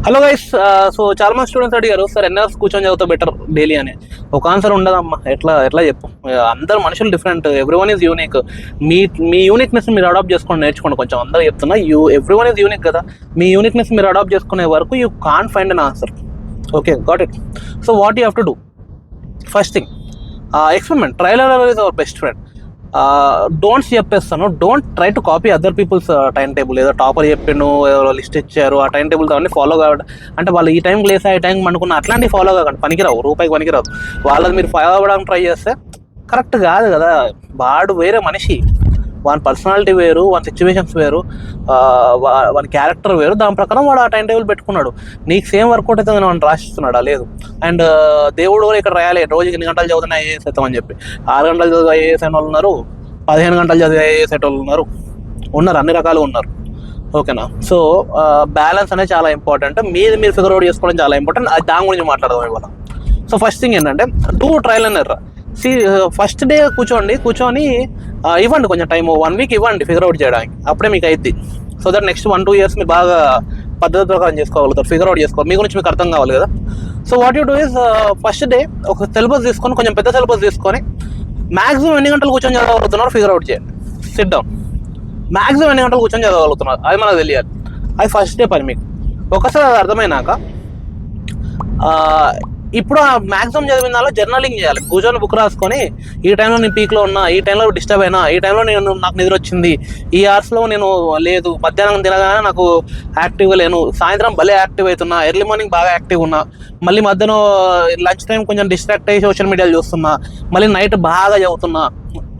Hello guys. So చాలా మంది students అడిగారు, సార్ ఎన్ఆర్ఎస్ కూర్చొని చదివితే బెటర్ డైలీ అని. ఒక ఆన్సర్ ఉండదమ్మా. ఎట్లా ఎట్లా చెప్పు. అందరు మనుషులు different, everyone is unique. Me me uniqueness మీరు అడాప్ట్ చేసుకొని నేర్చుకోండి. కొంచెం అందరూ చెప్తున్నా, ఎవ్రీవన్ ఈజ్ యూనిక్ కదా. మీ యూనిక్నెస్ మీరు అడాప్ట్ చేసుకునే వరకు you can't find an answer. Okay, got it. So what you have to do? First thing, experiment. Trial and error is our best friend. Don'ts చెప్పేస్తాను. Don't try to copy other peoples time table. ఏదో topper చెప్పిండు, ఏదో list ఇచ్చారు, ఆ time table అవన్నీ follow కావడం అంటే వాళ్ళు ఈ టైంకి లేసా ఈ టైంకి అనుకున్న అట్లాంటివి ఫాలో కాకండి. పనికిరావు, రూపాయికి పనికిరావు. వాళ్ళది మీరు ఫాలో అవ్వడానికి ట్రై చేస్తే కరెక్ట్ కాదు కదా. వాడు వేరే మనిషి, వాని పర్సనాలిటీ వేరు, వాని సిచ్యువేషన్స్ వేరు, వాని క్యారెక్టర్ వేరు. దాని ప్రకారం వాడు ఆ టైం టేబుల్ పెట్టుకున్నాడు. నీకు సేమ్ వర్కౌట్ అయితే వాడిని రాసిస్తున్నాడా? లేదు. అండ్ దేవుడు కూడా ఇక్కడ రాయాలి రోజుకి 8 గంటలు చదువుతున్న ఐఏఎస్ అవుతామని చెప్పి. 6 గంటలు చదివి ఐఏఎస్ అయిన వాళ్ళు ఉన్నారు, 15 గంటలు చదివి ఐఏఎస్ అయ్యే వాళ్ళు ఉన్నారు, అన్ని రకాలు ఉన్నారు. ఓకేనా? సో బ్యాలెన్స్ అనేది చాలా ఇంపార్టెంట్. మీరు ఫిగర్ అవుట్ చేసుకోవడం చాలా ఇంపార్టెంట్. దాని గురించి మాట్లాడదాం ఇవాళ. సో ఫస్ట్ థింగ్ ఏంటంటే, do trial and error. First day కూర్చొని ఇవ్వండి కొంచెం టైం, 1 వీక్ ఇవ్వండి ఫిగర్ అవుట్ చేయడానికి. అప్పుడే మీకు అయింది. సో దట్ నెక్స్ట్ 1-2 ఇయర్స్ మీరు బాగా పద్ధతి ప్రకారం చేసుకోగలుగుతారు, ఫిగర్ అవుట్ చేసుకోవాలి. మీ గురించి మీకు అర్థం కావాలి కదా. So what you do is, first day ఒక సిలబస్ తీసుకొని, కొంచెం పెద్ద సిలబస్ తీసుకొని, మ్యాక్సిమం ఎన్ని గంటలు కూర్చొని చదవగలుగుతున్నారు ఫిగర్ అవుట్ చేయండి. SIT down. మ్యాక్సిమం ఎన్ని గంటలు కూర్చొని చదవగలుగుతున్నారు అది మనకు తెలియాలి. అది ఫస్ట్ డే పని. మీకు ఒకసారి అది అర్థమైనాక ఇప్పుడు ఆ మ్యాక్సిమం చదివిన దానిలో జర్నలింగ్ చేయాలి. కూర్చొని బుక్ రాసుకొని, ఈ టైంలో నేను పీక్లో ఉన్నా, ఈ టైంలో డిస్టర్బ్ అయినా, ఈ టైంలో నాకు నిద్ర వచ్చింది, ఈ అవర్స్లో నేను లేదు, మధ్యాహ్నం తినగానే నాకు యాక్టివ్గా లేను, సాయంత్రం భలే యాక్టివ్ అవుతున్నా, ఎర్లీ మార్నింగ్ బాగా యాక్టివ్ ఉన్నా, మళ్ళీ మధ్యాహ్నం లంచ్ టైం కొంచెం డిస్ట్రాక్ట్ అయ్యి సోషల్ మీడియాలో చూస్తున్నా, మళ్ళీ నైట్ బాగా చదువుతున్నా,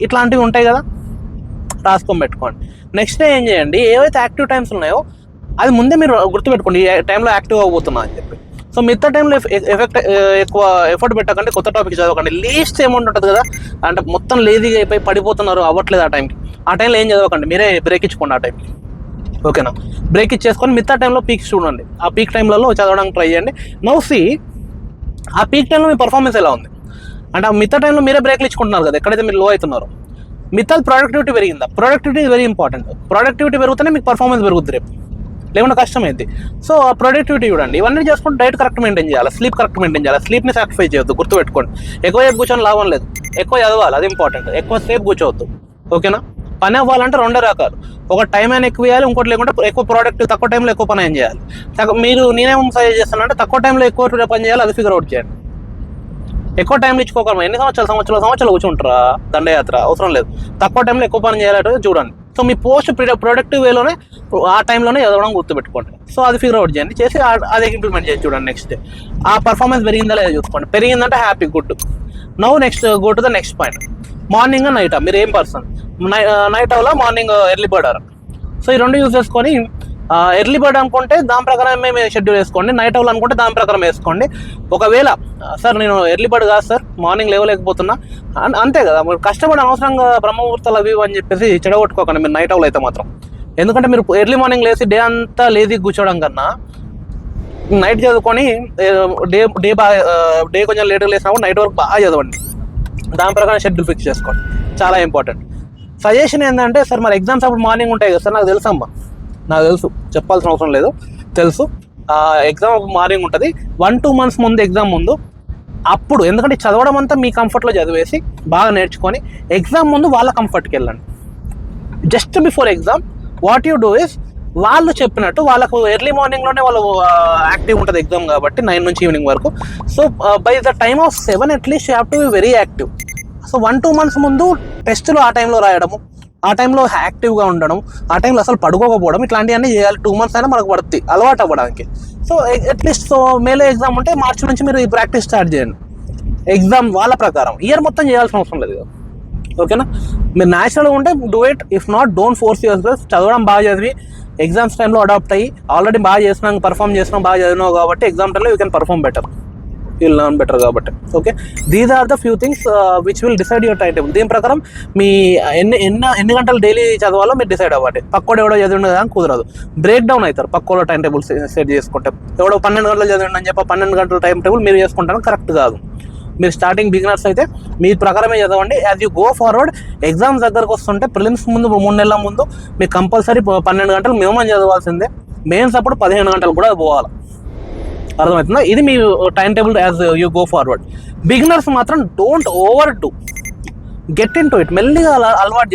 ఇట్లాంటివి ఉంటాయి కదా, రాసుకొని పెట్టుకోండి. నెక్స్ట్ డే ఏం చేయండి, ఏవైతే యాక్టివ్ టైమ్స్ ఉన్నాయో అది ముందే మీరు గుర్తుపెట్టుకోండి, ఈ టైంలో యాక్టివ్ అవ్వబోతున్నా అని చెప్పి. సో మిగతా టైంలో ఎక్కువ ఎఫర్ట్ పెట్టకండి, కొత్త టాపిక్ చదవకండి. లీస్ట్ అమౌంట్ ఉంటుంది కదా, అంటే మొత్తం లేజీగా అయిపోయి పడిపోతున్నారు, అవ్వట్లేదు ఆ టైంకి. ఆ టైంలో ఏం చదవకండి, మీరే బ్రేక్ ఇచ్చుకోండి ఆ టైంకి. ఓకేనా? బ్రేక్ ఇచ్చేసుకొని మిగతా టైంలో పీక్స్ చూడండి. ఆ పీక్ టైంలలో చదవడానికి ట్రై చేయండి. నౌ సీ, ఆ పీక్ టైంలో మీ పర్ఫార్మెన్స్ ఎలా ఉంది అంటే, ఆ మిగతా టైంలో మీరే బ్రేక్లు ఇచ్చుకుంటున్నారు కదా ఎక్కడైతే మీరు లో అవుతున్నారో. మిగతా ప్రొడక్టివిటీ పెరిగిందా? Productivity very important. ప్రొడక్టివిటీ పెరుగుతూనే మీకు పర్ఫార్మెన్స్ పెరుగుతుంది రేపు, లేకుండా కష్టమైంది. సో ఆ ప్రొడక్టివిటీ చూడండి. ఇవన్నీ చేసుకుంటే డైట్ కరెక్ట్ మెయింటైన్ చేయాలి, స్లీప్ కరెక్ట్ మెయింటైన్ చేయాలి. స్లీప్ని సాక్రిఫైస్ చేయొద్దు, గుర్తుపెట్టుకోండి. ఎక్కువసేపు కూర్చొని లాభం లేదు, ఎక్కువ చదవాలి, అది ఇంపార్టెంట్. ఎక్కువసేపు కూర్చోవద్దు. ఓకేనా? పని అవ్వాలంటే 2 రకాలు, ఒక టైం అయినా ఎక్కువ చేయాలి, ఇంకోటి లేకుంటే ఎక్కువ ప్రోడక్ట్, తక్కువ టైంలో ఎక్కువ పని ఏం చేయాలి. నేనేం సజెస్ట్ చేస్తానంటే, తక్కువ టైంలో ఎక్కువ పని చేయాలి, అది ఫిగర్ అవుట్ చేయండి. ఎక్కువ టైంలో ఇచ్చుకోగలమా? ఎన్ని సంవత్సరాలు కూర్చుంటారా దండయాత్ర? అవసరం లేదు. తక్కువ టైంలో ఎక్కువ పని చేయాలంటే చూడండి. సో మీ పోస్ట్ ప్రొడక్టివ్ వేలోనే ఆ టైంలోనే చదవడం గుర్తుపెట్టుకోండి. సో అది ఫిగర్ అవుట్ చేయండి, చేసి అది ఇంప్లిమెంట్ చేసి చూడండి. నెక్స్ట్ డే ఆ పర్ఫార్మెన్స్ పెరిగిందా లేదా చూసుకోండి. పెరిగిందంటే happy, good. Now next go to the next point. Morning night మీరు ఏం పర్సన్, నైట్ అవలా మార్నింగ్ ఎర్లీ బర్డ్ అవరా? సో ఈ 2 యూజ్ చేసుకొని, ఎర్లీ బర్డ్ అనుకుంటే దాని ప్రకారం మేము షెడ్యూల్ వేసుకోండి, నైట్ అవుల్ అనుకుంటే దాని ప్రకారం వేసుకోండి. ఒకవేళ సార్ నేను ఎర్లీ బర్డ్ కాదు సార్, మార్నింగ్ లేవలేకపోతున్నా, అంతే కదా. మీరు కష్టపడి అనవసరంగా బ్రహ్మముహూర్తాలు అవి అని చెప్పేసి చెడగొట్టుకోకండి మీరు నైట్ అవుల్ అయితే మాత్రం. ఎందుకంటే మీరు ఎర్లీ మార్నింగ్ లేసి డే అంతా లేజీ కూర్చోవడం కన్నా నైట్ చదువుకొని డే కొంచెం లేట్గా లేసినప్పుడు నైట్ వరకు బాగా చదవండి. దాని ప్రకారం షెడ్యూల్ ఫిక్స్ చేసుకోండి, చాలా ఇంపార్టెంట్. సజెషన్ ఏంటంటే, సార్ మరి ఎగ్జామ్స్ అప్పుడు మార్నింగ్ ఉంటాయి కదా సార్, నాకు తెలుసమ్మా, నాకు తెలుసు, చెప్పాల్సిన అవసరం లేదు, తెలుసు. ఎగ్జామ్ మార్నింగ్ ఉంటుంది, 1-2 మంత్స్ ముందు ఎగ్జామ్ ముందు. అప్పుడు ఎందుకంటే చదవడం అంతా మీ కంఫర్ట్లో చదివేసి బాగా నేర్చుకొని ఎగ్జామ్ ముందు వాళ్ళ కంఫర్ట్కి వెళ్ళండి. Just before exam what you do is, వాళ్ళు చెప్పినట్టు వాళ్ళకు ఎర్లీ మార్నింగ్లోనే వాళ్ళు యాక్టివ్ ఉంటుంది ఎగ్జామ్ కాబట్టి 9 నుంచి ఈవినింగ్ వరకు. So by the time of 7 at least you have to be very active. So 1-2 months ముందు టెస్టులు ఆ టైంలో రాయడము, ఆ టైంలో యాక్టివ్గా ఉండడం, ఆ టైంలో అసలు పడుకోకపోవడం, ఇట్లాంటివన్నీ చేయాలి. 2 మంత్స్ అయినా మనకు పడుతుంది అలవాటు అవ్వడానికి. సో అట్లీస్ట్ మేలో ఎగ్జామ్ ఉంటే మార్చి నుంచి మీరు ఈ ప్రాక్టీస్ స్టార్ట్ చేయండి. ఎగ్జామ్ వాళ్ళ ప్రకారం ఇయర్ మొత్తం చేయాల్సిన అవసరం లేదు కదా. ఓకేనా? మీరు న్యాచురల్గా ఉంటే do it, if not don't force your self. చదవడం బాగా చదివి ఎగ్జామ్స్ టైంలో అడాప్ట్ అయ్యి, ఆల్రెడీ బాగా చేసినాం, పర్ఫామ్ చేసినాం, బాగా చదివినావు కాబట్టి ఎగ్జామ్ టైంలో you can perform better, you'll learn better కాబట్టి. Okay, these are the few things which will decide your time table. దీని ప్రకారం మీ ఎన్ని గంటలు డైలీ చదవాలో మీరు డిసైడ్ అవ్వండి. పక్కోడు ఎవడో చదివిండే కానీ కుదరదు, బ్రేక్ డౌన్ అవుతారు. పక్కోడో టైం టేబుల్ సెట్ చేసుకుంటే, ఎవడో 12 గంటలు చదివిండి అని చెప్పి 12 గంటల టైం టేబుల్ మీరు చేసుకుంటాను కరెక్ట్ కాదు. మీరు స్టార్టింగ్ బిగినర్స్ అయితే మీ ప్రకారమే చదవండి. As you go forward, exams దగ్గరకు వస్తుంటే ప్రిలిమ్స్ ముందు 3 నెలల ముందు మీకు కంపల్సరీ 12 గంటలు మినిమం చదవాల్సిందే. మెయిన్స్ అప్పుడు 15 గంటలు కూడా పోవాలి. అర్థమవుతుందా? ఇది మీ time table as you go forward. Beginners మాత్రం don't overdo, get into it. మెల్లిగా అలవాటు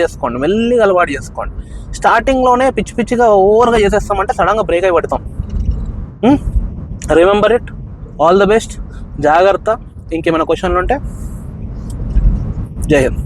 చేసుకోండి. స్టార్టింగ్లోనే పిచ్చిగా ఓవర్గా చేసేస్తామంటే సడన్గా బ్రేక్ అయి పడతాం. Remember it. All the best, జాగ్రత్త. ఇంకేమైనా క్వశ్చన్లు ఉంటే జై హింద్.